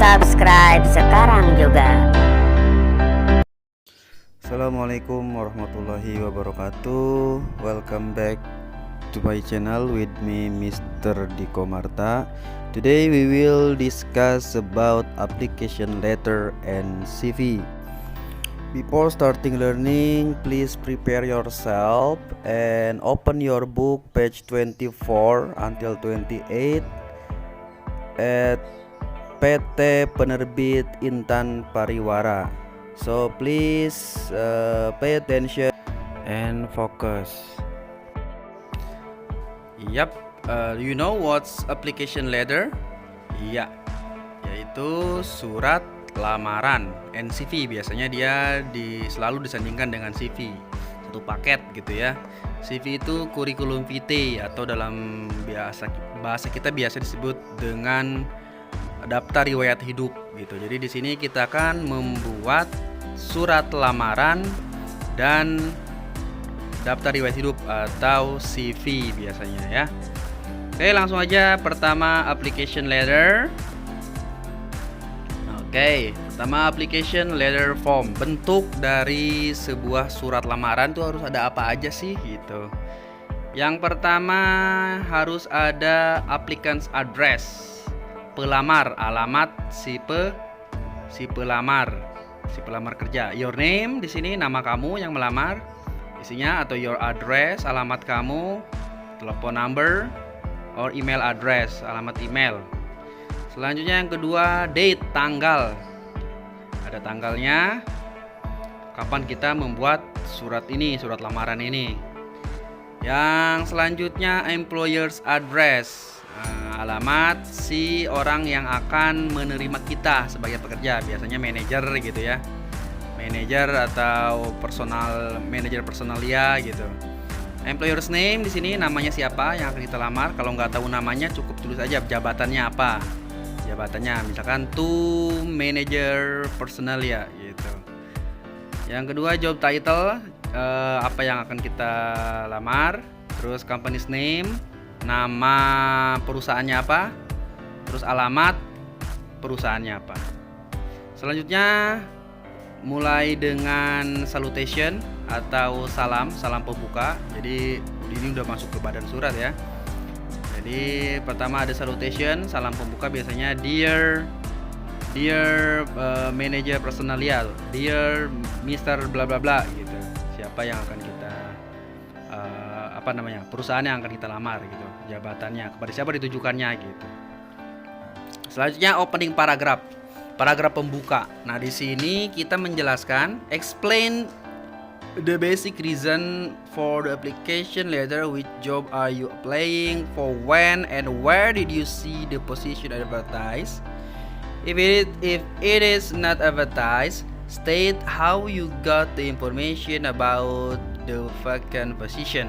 subscribe sekarang juga. Assalamualaikum warahmatullahi wabarakatuh. Welcome back to my channel with me Mr. Diko Marta. Today we will discuss about application letter and CV. Before starting learning, please prepare yourself and open your book page 24 until 28 at PT Penerbit Intan Pariwara. So please pay attention and focus. You know what's application letter? Iya, yaitu surat lamaran. CV biasanya dia selalu disandingkan dengan CV, satu paket gitu ya. CV itu kurikulum vitae atau dalam bahasa kita biasa disebut dengan daftar riwayat hidup gitu. Jadi di sini kita akan membuat surat lamaran dan daftar riwayat hidup atau CV biasanya ya. Oke, langsung aja. Pertama, application letter. Oke, pertama application letter form. Bentuk dari sebuah surat lamaran itu harus ada apa aja sih gitu. Yang pertama harus ada applicant's address. Pelamar, alamat si pelamar kerja. Your name di sini nama kamu yang melamar isinya, atau your address alamat kamu, telepon number or email address alamat email. Selanjutnya yang kedua, date, tanggal. Ada tanggalnya kapan kita membuat surat lamaran ini. Yang selanjutnya employer's address. Alamat si orang yang akan menerima kita sebagai pekerja, biasanya manajer gitu ya, manajer atau manajer personalia gitu. Employer's name di sini namanya siapa yang akan kita lamar. Kalau nggak tahu namanya cukup tulis aja jabatannya apa. Jabatannya misalkan to manager personalia gitu. Yang kedua job title, apa yang akan kita lamar. Terus company's name, nama perusahaannya apa, terus alamat perusahaannya apa. Selanjutnya mulai dengan salutation atau salam pembuka. Jadi ini udah masuk ke badan surat ya. Jadi pertama ada salutation, salam pembuka biasanya dear manager personalia, dear Mr. bla bla bla gitu. Siapa yang akan kita perusahaan yang akan kita lamar gitu, jabatannya, kepada siapa ditujukannya gitu. Selanjutnya opening paragraph pembuka. Nah di sini kita menjelaskan explain the basic reason for the application letter. Which job are you applying for, when and where did you see the position advertised? If it is not advertised, state how you got the information about the vacant position.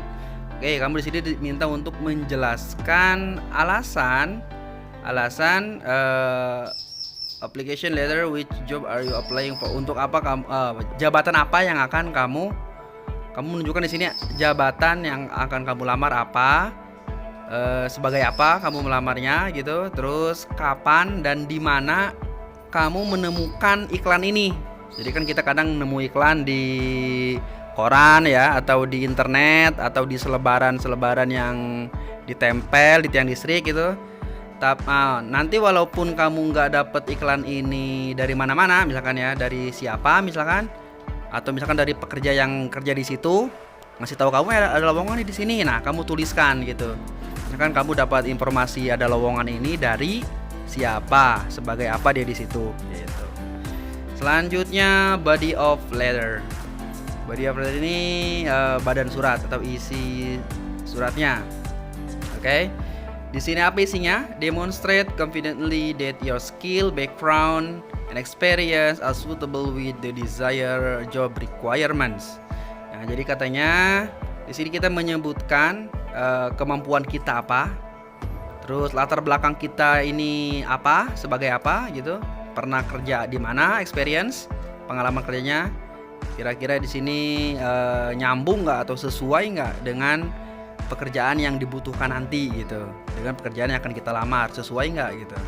Oke, kamu di sini diminta untuk menjelaskan alasan application letter, which job are you applying for, untuk apa kamu, jabatan apa yang akan kamu menunjukkan di sini, jabatan yang akan kamu lamar apa, sebagai apa kamu melamarnya gitu, terus kapan dan di mana kamu menemukan iklan ini. Jadi kan kita kadang nemu iklan di koran ya, atau di internet, atau di selebaran yang ditempel di tiang listrik gitu. Nanti walaupun kamu nggak dapet iklan ini dari mana-mana, misalkan ya dari siapa misalkan, atau misalkan dari pekerja yang kerja di situ ngasih tahu kamu ada lowongan di sini, nah kamu tuliskan gitu. Misalkan kamu dapat informasi ada lowongan ini dari siapa, sebagai apa dia di situ gitu. Selanjutnya body of letter. Body of letter ini badan surat atau isi suratnya. Oke. Di sini apa isinya? Demonstrate confidently that your skill, background, and experience are suitable with the desired job requirements. Nah, jadi katanya di sini kita menyebutkan kemampuan kita apa, terus latar belakang kita ini apa, sebagai apa gitu, pernah kerja di mana, experience, pengalaman kerjanya. Kira-kira di sini nyambung nggak atau sesuai nggak dengan pekerjaan yang dibutuhkan nanti gitu, dengan pekerjaan yang akan kita lamar, sesuai nggak gitu.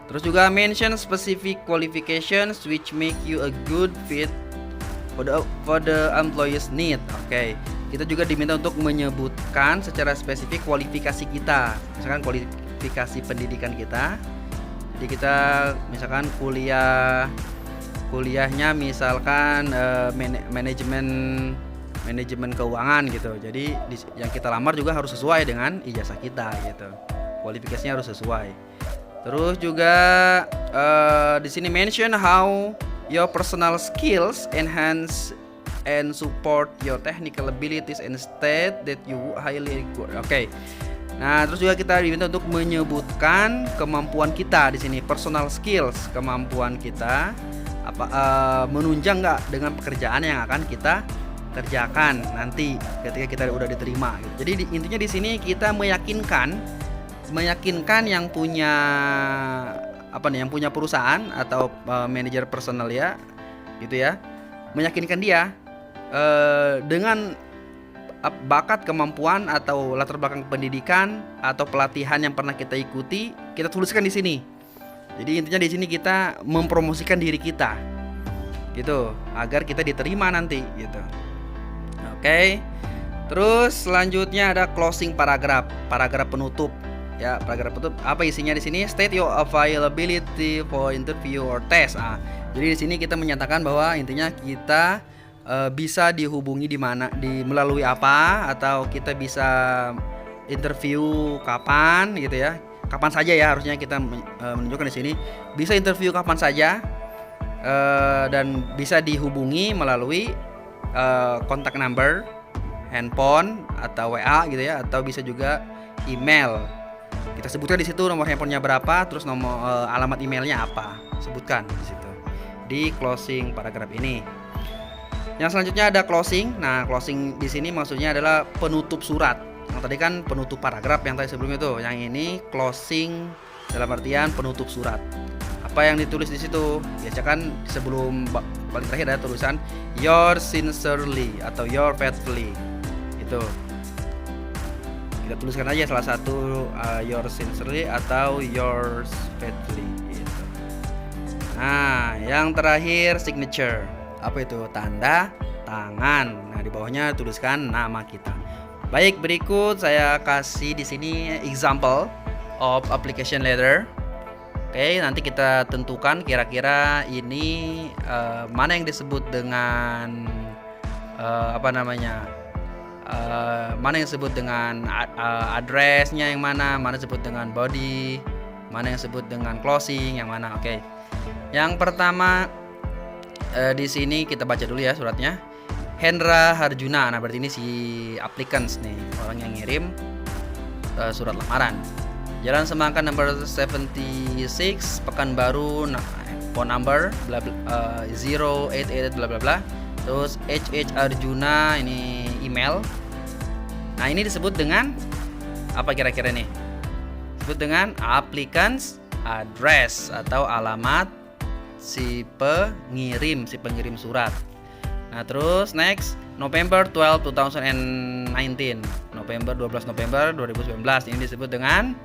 Terus juga mention specific qualifications which make you a good fit for the employees need. Oke. Kita juga diminta untuk menyebutkan secara spesifik kualifikasi kita. Misalkan kualifikasi pendidikan kita. Jadi kita misalkan kuliahnya misalkan manajemen keuangan gitu. Jadi yang kita lamar juga harus sesuai dengan ijazah kita gitu. Kualifikasinya harus sesuai. Terus juga di sini mention how your personal skills enhance and support your technical abilities and state that you highly good. Oke. Nah, terus juga kita diminta untuk menyebutkan kemampuan kita di sini, personal skills, kemampuan kita menunjang nggak dengan pekerjaan yang akan kita kerjakan nanti ketika kita udah diterima. Jadi intinya di sini kita meyakinkan yang punya yang punya perusahaan atau manajer personal ya, gitu ya, meyakinkan dia dengan bakat, kemampuan atau latar belakang pendidikan atau pelatihan yang pernah kita ikuti, kita tuliskan di sini. Jadi intinya di sini kita mempromosikan diri kita, gitu, agar kita diterima nanti, gitu. Oke. Terus selanjutnya ada closing paragraph penutup. Ya, paragraf penutup apa isinya di sini? State your availability for interview or test. Jadi di sini kita menyatakan bahwa intinya kita bisa dihubungi melalui apa, atau kita bisa interview kapan gitu ya. Kapan saja ya, harusnya kita menunjukkan di sini. Bisa interview kapan saja dan bisa dihubungi melalui kontak number, handphone atau WA gitu ya, atau bisa juga email. Kita sebutkan di situ nomor handphonenya berapa, terus nomor alamat emailnya apa, sebutkan di situ di closing paragraf ini. Yang selanjutnya ada closing. Nah, closing di sini maksudnya adalah penutup surat. Yang tadi kan penutup paragraf yang tadi sebelumnya tuh. Yang ini closing dalam artian penutup surat. Apa yang ditulis di situ? Biasa kan sebelum paling terakhir ada tulisan your sincerely atau your faithfully. Itu. Kita tuliskan aja salah satu your sincerely atau yours faithfully gitu. Nah, yang terakhir signature. Apa itu? Tanda tangan. Nah, di bawahnya tuliskan nama kita. Baik, berikut saya kasih di sini example of application letter. Oke, nanti kita tentukan kira-kira ini mana yang disebut dengan mana yang disebut dengan addressnya, yang mana disebut dengan body, mana yang disebut dengan closing, yang mana. Oke. Yang pertama di sini kita baca dulu ya suratnya. Hendra Harjuna. Nah, berarti ini si applicants nih, orang yang ngirim surat lamaran. Jalan Semangka number 76, Pekanbaru, phone number 088 bla bla bla. Terus HH Arjuna, ini email. Nah, ini disebut dengan apa kira-kira nih? Disebut dengan applicants address atau alamat si pengirim surat. Nah, terus next November 12 2019. November 12 November 2019. Ini disebut dengan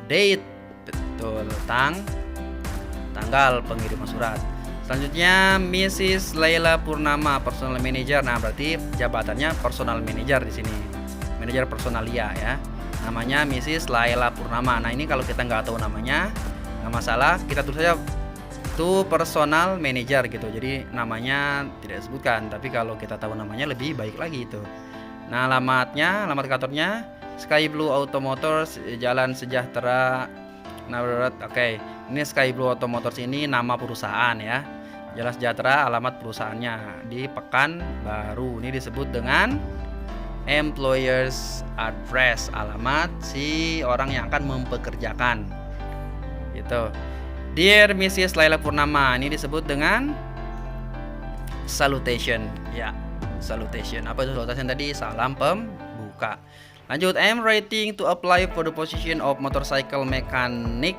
date, betul, tanggal pengiriman surat. Selanjutnya Mrs. Laila Purnama, personal manager. Nah, berarti jabatannya personal manager di sini. Manajer personalia ya. Namanya Mrs. Laila Purnama. Nah, ini kalau kita nggak tahu namanya nggak masalah, kita tulis saja itu personal manager gitu. Jadi namanya tidak disebutkan, tapi kalau kita tahu namanya lebih baik lagi itu. Nah, alamat kantornya Sky Blue Auto Motors, Jalan Sejahtera. Nah, oke. Ini Sky Blue Auto Motors ini nama perusahaan ya. Jalan Sejahtera alamat perusahaannya di Pekanbaru. Ini disebut dengan employer's address, alamat si orang yang akan mempekerjakan. Gitu. Dear Mrs. Laila Purnama, ini disebut dengan salutation. Ya, salutation. Apa itu salutation tadi? Salam pembuka. Lanjut, I'm writing to apply for the position of motorcycle mechanic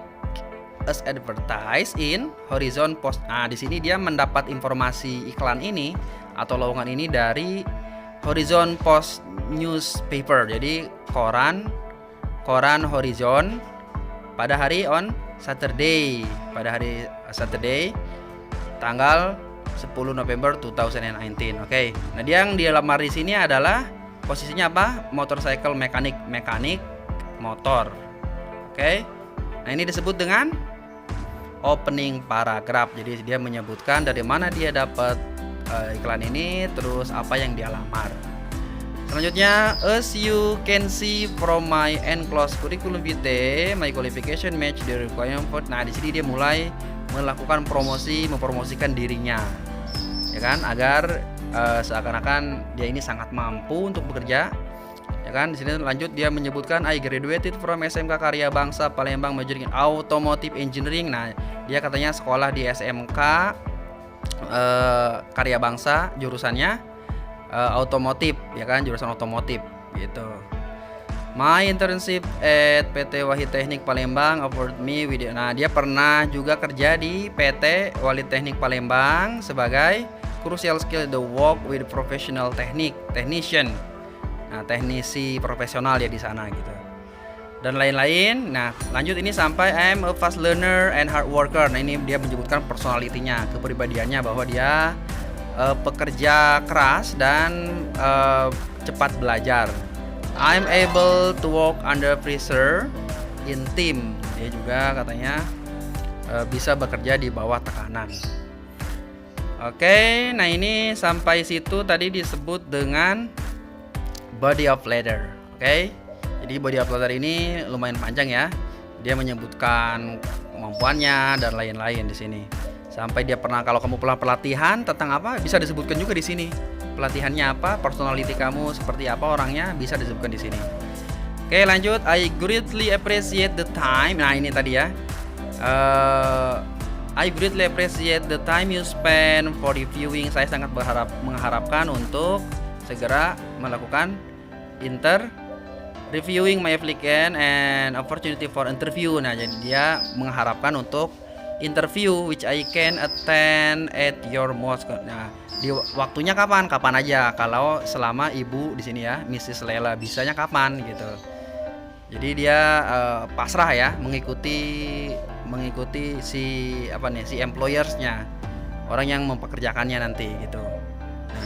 as advertised in Horizon Post. Nah, di sini dia mendapat informasi iklan ini atau lowongan ini dari Horizon Post newspaper. Jadi koran Horizon pada hari on Saturday, tanggal 10 November 2019. Oke. Nah, dia yang dilamar di sini adalah posisinya apa? Motorcycle mekanik motor. Oke. Nah, ini disebut dengan opening paragraph. Jadi dia menyebutkan dari mana dia dapat iklan ini, terus apa yang dia lamar. Selanjutnya, as you can see from my enclosed curriculum vitae, my qualification match the requirement. Nah, di sini dia mulai melakukan mempromosikan dirinya, ya kan, agar seakan-akan dia ini sangat mampu untuk bekerja, ya kan. Di sini lanjut dia menyebutkan I graduated from SMK Karya Bangsa Palembang majoring in automotive engineering. Nah, dia katanya sekolah di SMK Karya Bangsa, jurusannya otomotif, ya kan, jurusan otomotif gitu. My internship at PT Wahid Teknik Palembang offered me with. Nah, dia pernah juga kerja di PT Wahid Teknik Palembang sebagai crucial skill the work with professional technician. Nah, teknisi profesional ya di sana gitu. Dan lain-lain. Nah, lanjut ini sampai I'm a fast learner and hard worker. Nah, ini dia menyebutkan personalitinya, kepribadiannya, bahwa dia pekerja keras dan cepat belajar. I'm able to work under pressure in team. Dia juga katanya bisa bekerja di bawah tekanan. Oke, nah ini sampai situ tadi disebut dengan body of letter. Oke. Jadi body of letter ini lumayan panjang ya. Dia menyebutkan kemampuannya dan lain-lain di sini. Sampai dia pernah, kalau kamu pernah pelatihan tentang apa, bisa disebutkan juga di sini. Pelatihannya apa, personality kamu seperti apa orangnya, bisa disebutkan di sini. Oke, lanjut. I greatly appreciate the time. Nah, ini tadi ya. I greatly appreciate the time you spend for reviewing. Saya sangat mengharapkan untuk segera melakukan reviewing my applicant and opportunity for interview. Nah, jadi dia mengharapkan untuk interview which I can attend at your most. Nah, di waktunya kapan aja, kalau selama ibu di sini ya, Mrs. Lela, bisanya kapan gitu. Jadi dia pasrah ya, mengikuti si employersnya, orang yang mempekerjakannya nanti gitu. Nah,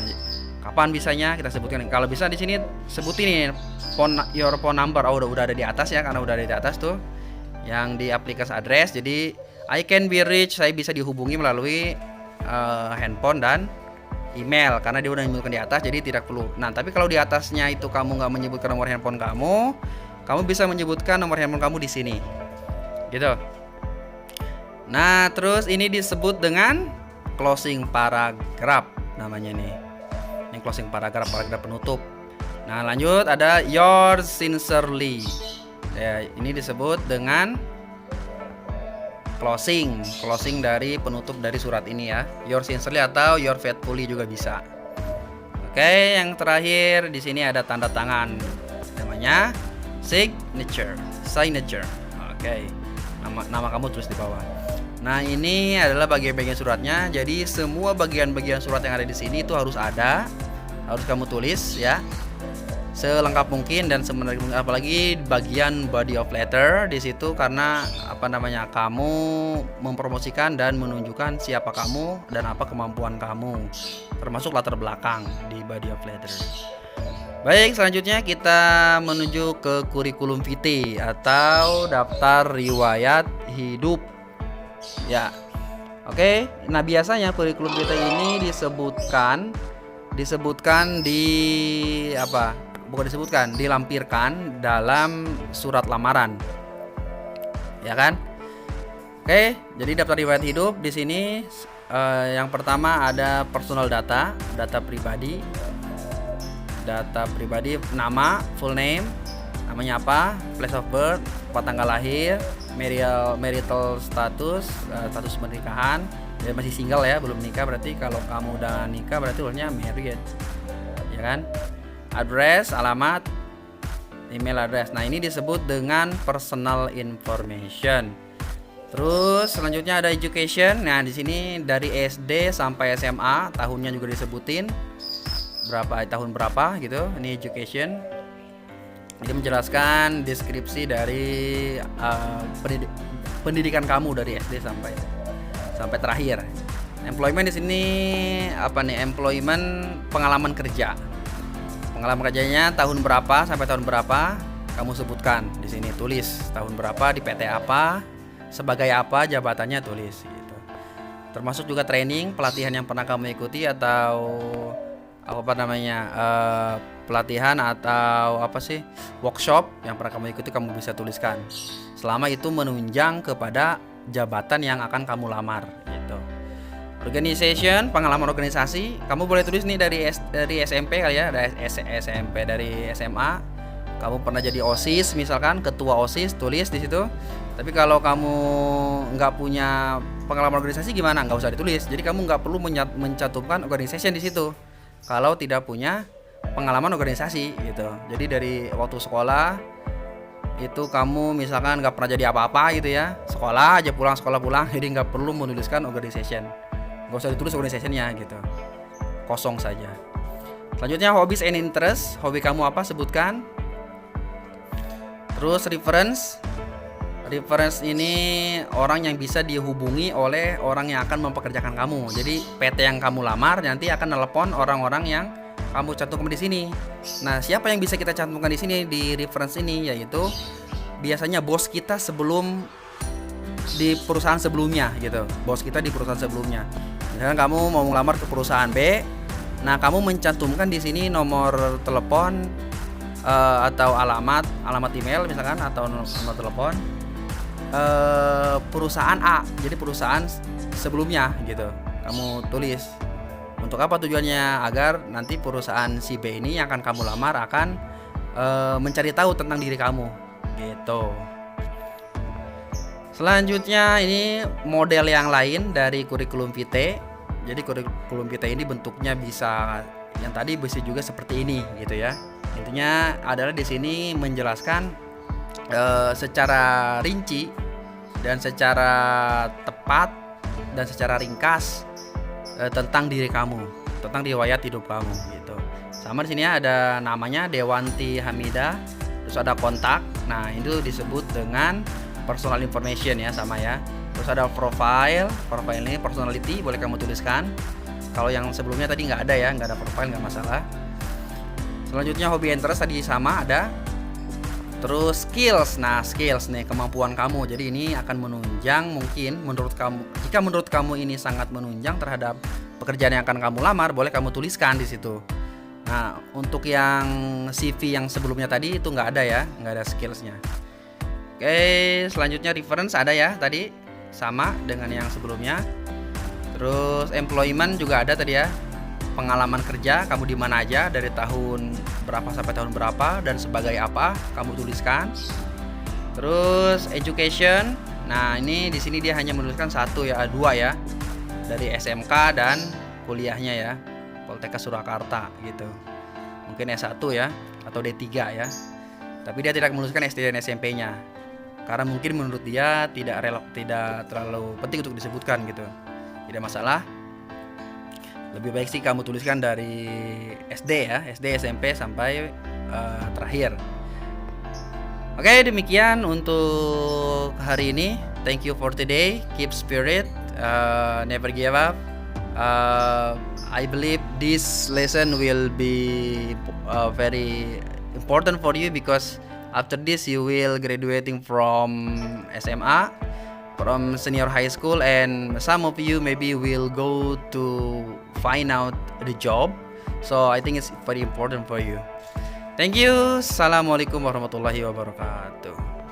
kapan bisanya kita sebutkan. Kalau bisa di sini sebutin your phone number. Oh, udah ada di atas ya, karena udah ada di atas tuh yang di aplikasi address. Jadi I can be reached, saya bisa dihubungi melalui handphone dan email, karena dia udah menyebutkan di atas, jadi tidak perlu. Nah, tapi kalau di atasnya itu kamu nggak menyebutkan nomor handphone kamu bisa menyebutkan nomor handphone kamu di sini, gitu. Nah, terus ini disebut dengan closing paragraph namanya nih. Ini closing paragraph penutup. Nah, lanjut ada yours sincerely. Ya, ini disebut dengan closing dari penutup dari surat ini ya. Yours sincerely atau your faithfully juga bisa. Oke, yang terakhir di sini ada tanda tangan. Namanya signature. Oke. Nama kamu tulis di bawah. Nah, ini adalah bagian-bagian suratnya. Jadi semua bagian-bagian surat yang ada di sini itu harus kamu tulis ya, selengkap mungkin dan semenarik mungkin, apalagi bagian body of letter di situ, karena kamu mempromosikan dan menunjukkan siapa kamu dan apa kemampuan kamu, termasuk latar belakang di body of letter. Baik, selanjutnya kita menuju ke kurikulum vitae atau daftar riwayat hidup ya. Oke, nah biasanya kurikulum vitae ini dilampirkan dalam surat lamaran, ya kan? Oke, jadi daftar riwayat hidup di sini yang pertama ada personal data pribadi, nama, full name, namanya apa, place of birth, tanggal lahir, marital status, status pernikahan. Dia masih single ya, belum nikah. Berarti kalau kamu udah nikah berarti ulangnya married, ya kan? Address, alamat, email address. Nah, ini disebut dengan personal information. Terus selanjutnya ada education. Nah, di sini dari SD sampai SMA, tahunnya juga disebutin tahun berapa gitu. Ini education. Dia menjelaskan deskripsi dari pendidikan kamu dari SD sampai terakhir. Employment di sini apa nih? Employment pengalaman kerja. Pengalaman kerjanya tahun berapa sampai tahun berapa? Kamu sebutkan di sini, tulis tahun berapa, di PT apa, sebagai apa, jabatannya tulis gitu. Termasuk juga training, pelatihan yang pernah kamu ikuti atau apa namanya? Pelatihan atau apa sih, workshop yang pernah kamu ikuti, kamu bisa tuliskan selama itu menunjang kepada jabatan yang akan kamu lamar gitu. Organization, pengalaman organisasi, kamu boleh tulis nih dari SMP kali ya, dari SMP, dari SMA kamu pernah jadi OSIS misalkan, ketua OSIS, tulis di situ. Tapi kalau kamu nggak punya pengalaman organisasi gimana, nggak usah ditulis. Jadi kamu nggak perlu mencantumkan organization di situ kalau tidak punya pengalaman organisasi gitu. Jadi dari waktu sekolah itu kamu misalkan nggak pernah jadi apa-apa gitu ya, sekolah aja pulang, jadi nggak perlu menuliskan organization, nggak usah ditulis organizationnya gitu, kosong saja. Selanjutnya hobbies and interest, hobi kamu apa, sebutkan. Terus reference ini orang yang bisa dihubungi oleh orang yang akan mempekerjakan kamu. Jadi PT yang kamu lamar nanti akan telepon orang-orang yang kamu cantumkan di sini. Nah, siapa yang bisa kita cantumkan di sini di reference ini, yaitu biasanya bos kita sebelum di perusahaan sebelumnya gitu. Bos kita di perusahaan sebelumnya. Misalkan kamu mau melamar ke perusahaan B, nah kamu mencantumkan di sini nomor telepon atau alamat email misalkan, atau nomor telepon perusahaan A. Jadi perusahaan sebelumnya gitu. Kamu tulis. Untuk apa tujuannya? Agar nanti perusahaan si B ini yang akan kamu lamar akan mencari tahu tentang diri kamu gitu. Selanjutnya ini model yang lain dari kurikulum vitae. Jadi kurikulum vitae ini bentuknya bisa yang tadi, bisa juga seperti ini gitu ya. Intinya adalah di sini menjelaskan secara rinci dan secara tepat dan secara ringkas tentang diri kamu, tentang riwayat hidup kamu gitu. Sama di sini ada namanya Dewanti Hamida, terus ada kontak. Nah, itu disebut dengan personal information ya, sama ya. Terus ada profile ini personality, boleh kamu tuliskan. Kalau yang sebelumnya tadi nggak ada ya, nggak ada profile, nggak masalah. Selanjutnya hobi interest tadi sama ada. Terus skills, nah skills nih kemampuan kamu. Jadi ini akan menunjang mungkin menurut kamu. Jika menurut kamu ini sangat menunjang terhadap pekerjaan yang akan kamu lamar, boleh kamu tuliskan di situ. Nah, untuk yang CV yang sebelumnya tadi itu nggak ada ya, nggak ada skillsnya. Oke, selanjutnya reference ada ya tadi, sama dengan yang sebelumnya. Terus employment juga ada tadi ya. Pengalaman kerja kamu di mana aja, dari tahun berapa sampai tahun berapa, dan sebagai apa kamu tuliskan. Terus education, nah ini di sini dia hanya menuliskan dua ya, dari SMK dan kuliahnya ya, Poltekkes Surakarta gitu. Mungkin S1 ya atau D3 ya. Tapi dia tidak menuliskan SD dan SMP-nya. Karena mungkin menurut dia tidak terlalu penting untuk disebutkan gitu. Tidak masalah. Lebih baik sih kamu tuliskan dari SD ya, SD, SMP sampai terakhir. Oke, demikian untuk hari ini. Thank you for today. Keep spirit, never give up. I believe this lesson will be very important for you, because after this you will graduating from SMA, from senior high school, and some of you maybe will go to find out the job. So I think it's very important for you. Thank you. Assalamualaikum warahmatullahi wabarakatuh.